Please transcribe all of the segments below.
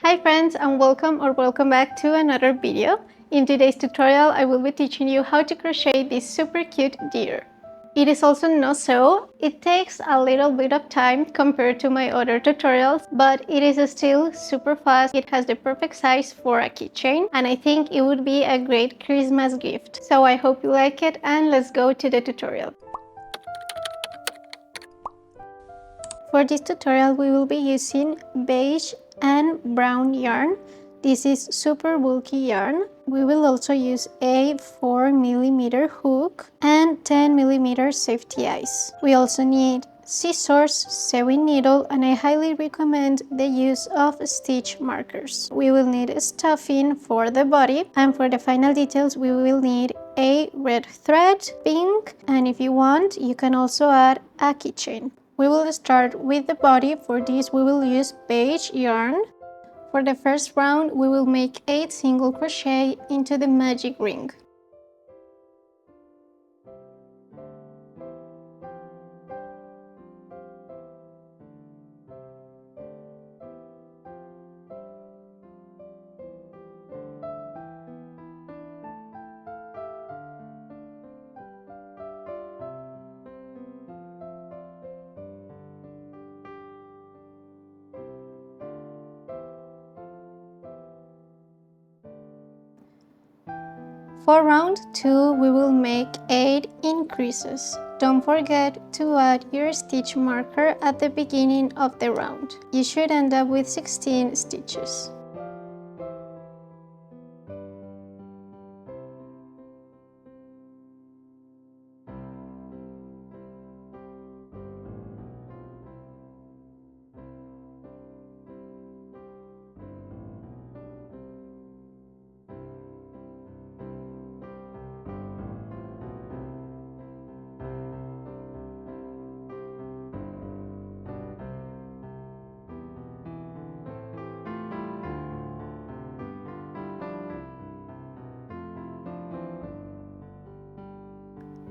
Hi friends, and welcome back to another video. In today's tutorial I will be teaching you how to crochet this super cute deer. It is also no-sew. It takes a little bit of time compared to my other tutorials, but it is still super fast. It has the perfect size for a keychain, and I think it would be a great Christmas gift. So I hope you like it, and let's go to the tutorial. For this tutorial we will be using beige and brown yarn. This is super bulky yarn. We will also use a 4mm hook and 10mm safety eyes. We also need scissors, sewing needle, and I highly recommend the use of stitch markers. We will need stuffing for the body, and for the final details we will need a red thread, pink, and if you want you can also add a keychain. We will start with the body. For this we will use beige yarn. For the first round we will make 8 single crochet into the magic ring. For round 2 we will make 8 increases. Don't forget to add your stitch marker at the beginning of the round. You should end up with 16 stitches.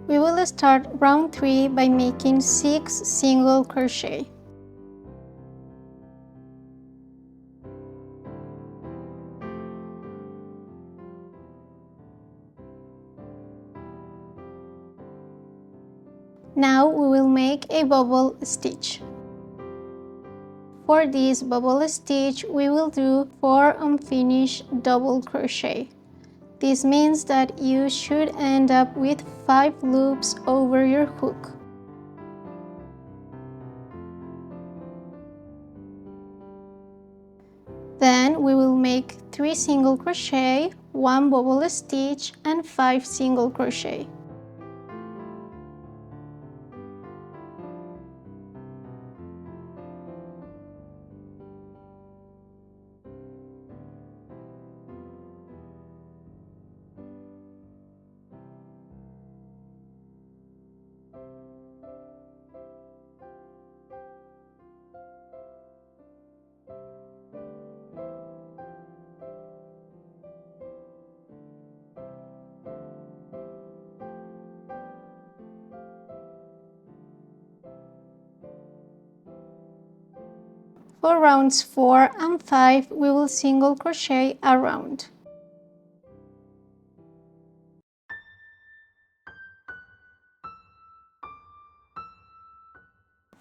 We will start round 3 by making 6 single crochet. Now we will make a bubble stitch. For this bubble stitch we will do 4 unfinished double crochet. This means that you should end up with 5 loops over your hook. Then we will make 3 single crochet, 1 bubble stitch, and 5 single crochet. For rounds 4 and 5 we will single crochet around.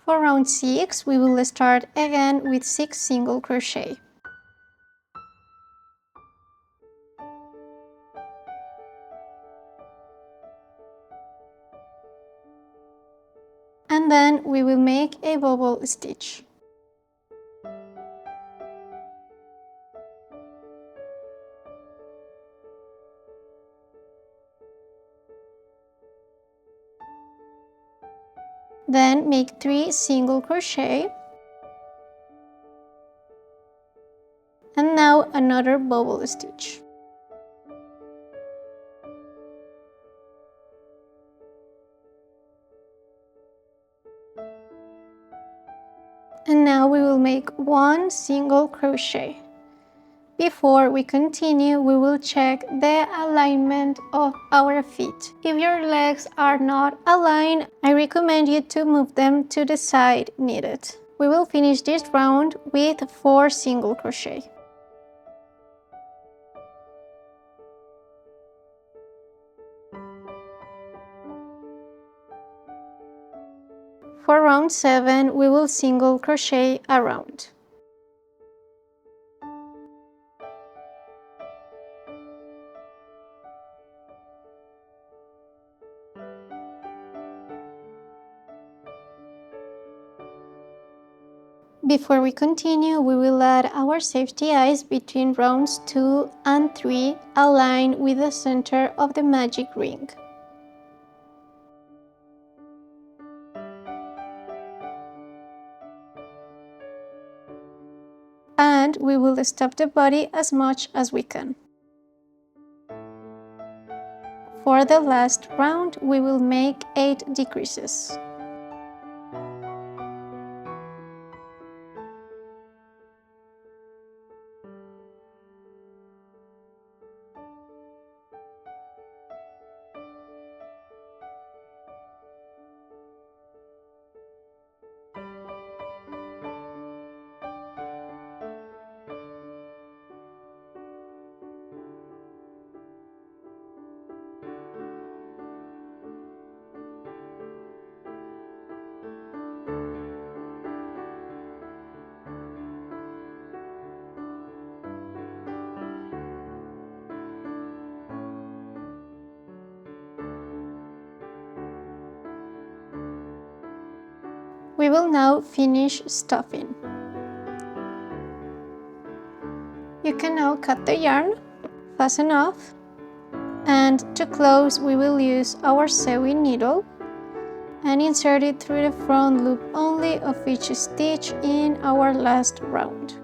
For round 6 we will start again with 6 single crochet. And then we will make a bubble stitch. Then make 3 single crochet, and now another bubble stitch. And now we will make 1 single crochet. Before we continue, we will check the alignment of our feet. If your legs are not aligned, I recommend you to move them to the side needed. We will finish this round with 4 single crochet. round 7, we will single crochet a round. Before we continue, we will add our safety eyes between rounds 2 and 3, aligned with the center of the magic ring. And we will stop the body as much as we can. For the last round, we will make 8 decreases. We will now finish stuffing. You can now cut the yarn, fasten off, and to close we will use our sewing needle and insert it through the front loop only of each stitch in our last round.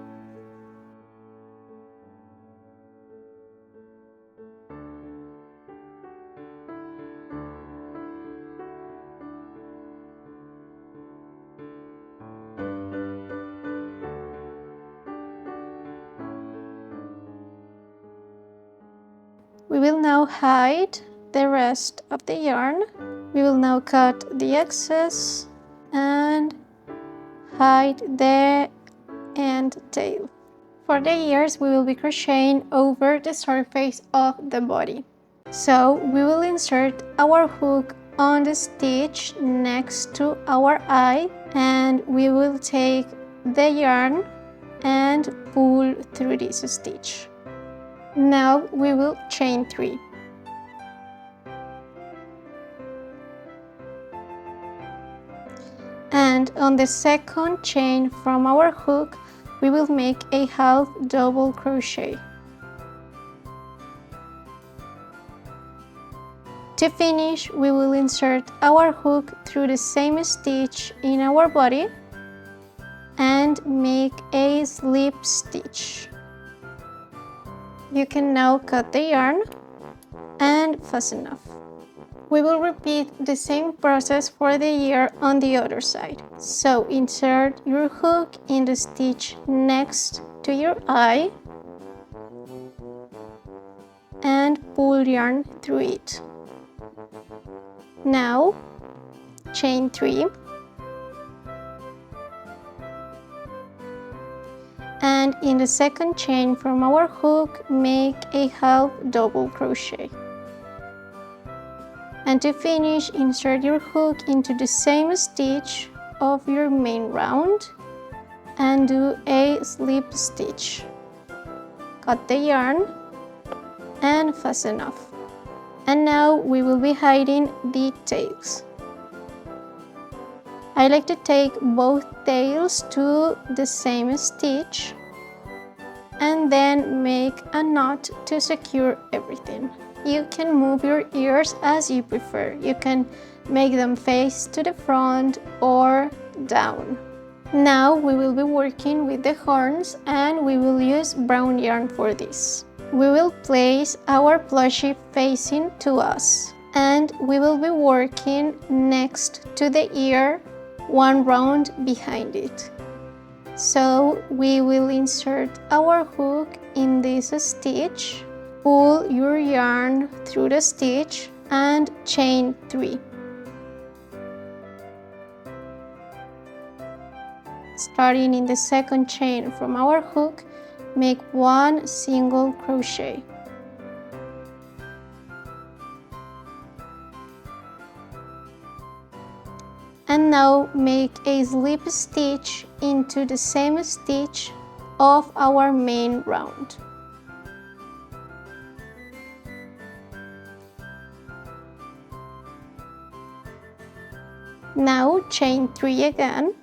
We will now hide the rest of the yarn. We will now cut the excess and hide the end tail. For the ears, we will be crocheting over the surface of the body. So we will insert our hook on the stitch next to our eye, and we will take the yarn and pull through this stitch. Now we will chain 3. And on the second chain from our hook, we will make a half double crochet. To finish, we will insert our hook through the same stitch in our body and make a slip stitch. You can now cut the yarn and fasten off. We will repeat the same process for the ear on the other side. So insert your hook in the stitch next to your eye and pull yarn through it. Now chain 3 and in the second chain from our hook make a half double crochet. And to finish, insert your hook into the same stitch of your main round and do a slip stitch. Cut the yarn and fasten off. And now we will be hiding the tails. I like to take both tails to the same stitch and then make a knot to secure everything. You can move your ears as you prefer. You can make them face to the front or down. Now we will be working with the horns and we will use brown yarn for this. We will place our plushie facing to us and we will be working next to the ear, one round behind it. So we will insert our hook in this stitch, pull your yarn through the stitch and chain 3. Starting in the second chain from our hook, make 1 single crochet. And now make a slip stitch into the same stitch of our main round. Now chain 3 again,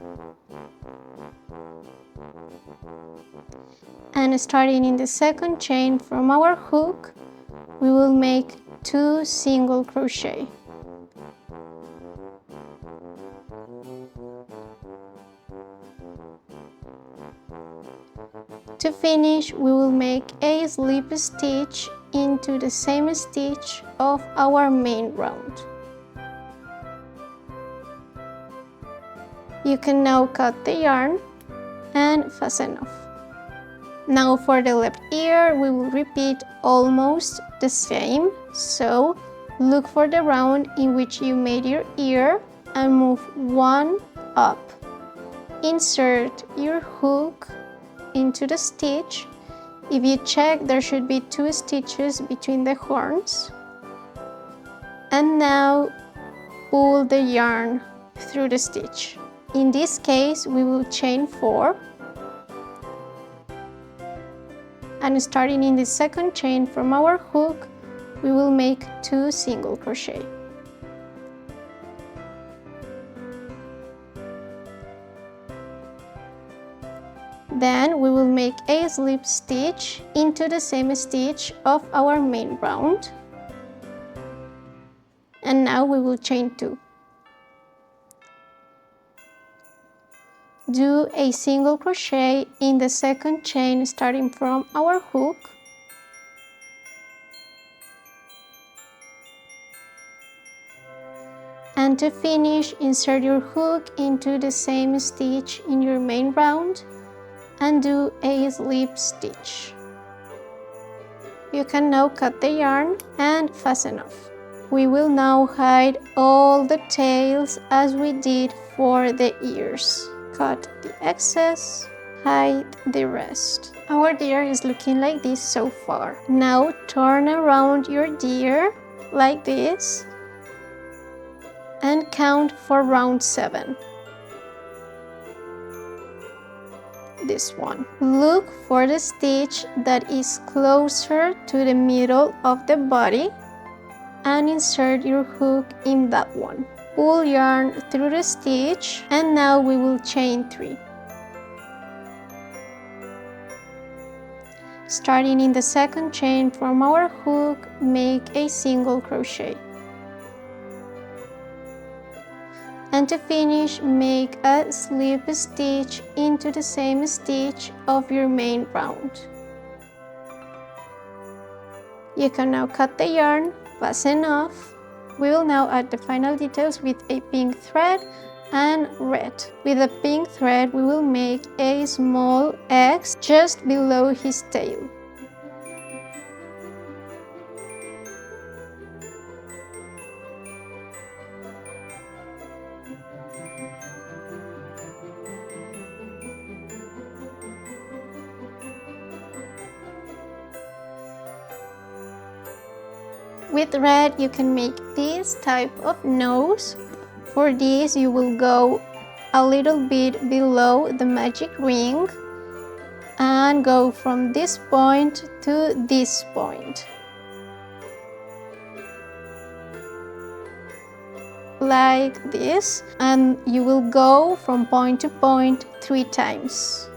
and starting in the second chain from our hook, we will make 2 single crochet. To finish, we will make a slip stitch into the same stitch of our main round. You can now cut the yarn and fasten off. Now for the left ear, we will repeat almost the same. So look for the round in which you made your ear and move 1 up. Insert your hook into the stitch. If you check, there should be 2 stitches between the horns. And now pull the yarn through the stitch. In this case, we will chain 4. And starting in the second chain from our hook, we will make 2 single crochet. Then we will make a slip stitch into the same stitch of our main round. And now we will chain 2. Do a single crochet in the second chain starting from our hook. And to finish, insert your hook into the same stitch in your main round and do a slip stitch. You can now cut the yarn and fasten off. We will now hide all the tails as we did for the ears. Cut the excess, hide the rest. Our deer is looking like this so far. Now turn around your deer like this and count for round 7. This one. Look for the stitch that is closer to the middle of the body and insert your hook in that one. Pull yarn through the stitch, and now we will chain 3. Starting in the second chain from our hook, make a single crochet. And to finish, make a slip stitch into the same stitch of your main round. You can now cut the yarn, fasten off. We will now add the final details with a pink thread and red. With the pink thread, we will make a small X just below his tail. With red, you can make this type of nose. For this, you will go a little bit below the magic ring and go from this point to this point. Like this, and you will go from point to point 3 times.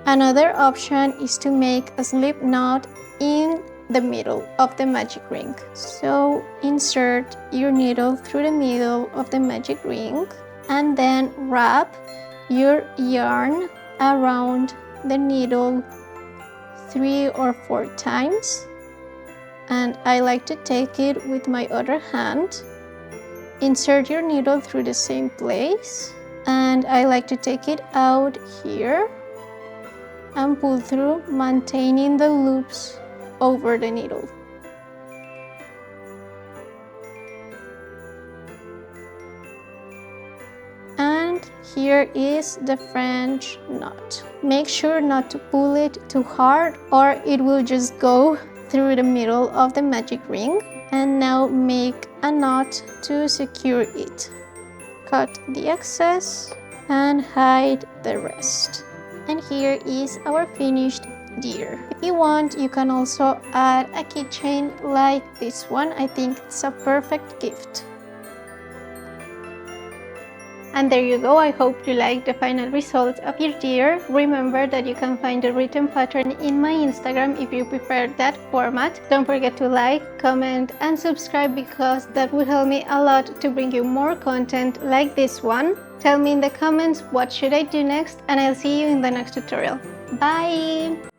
Another option is to make a slip knot in the middle of the magic ring. So insert your needle through the middle of the magic ring and then wrap your yarn around the needle 3 or 4 times. And I like to take it with my other hand. Insert your needle through the same place, and I like to take it out here and pull through, maintaining the loops over the needle. And here is the French knot. Make sure not to pull it too hard or it will just go through the middle of the magic ring. And now make a knot to secure it. cut the excess and hide the rest. And here is our finished deer. If you want, you can also add a keychain like this one. I think it's a perfect gift. And there you go. I hope you like the final result of your deer. Remember that you can find the written pattern in my Instagram if you prefer that format. Don't forget to like, comment, and subscribe because that will help me a lot to bring you more content like this one. Tell me in the comments what should I do next, and I'll see you in the next tutorial. Bye!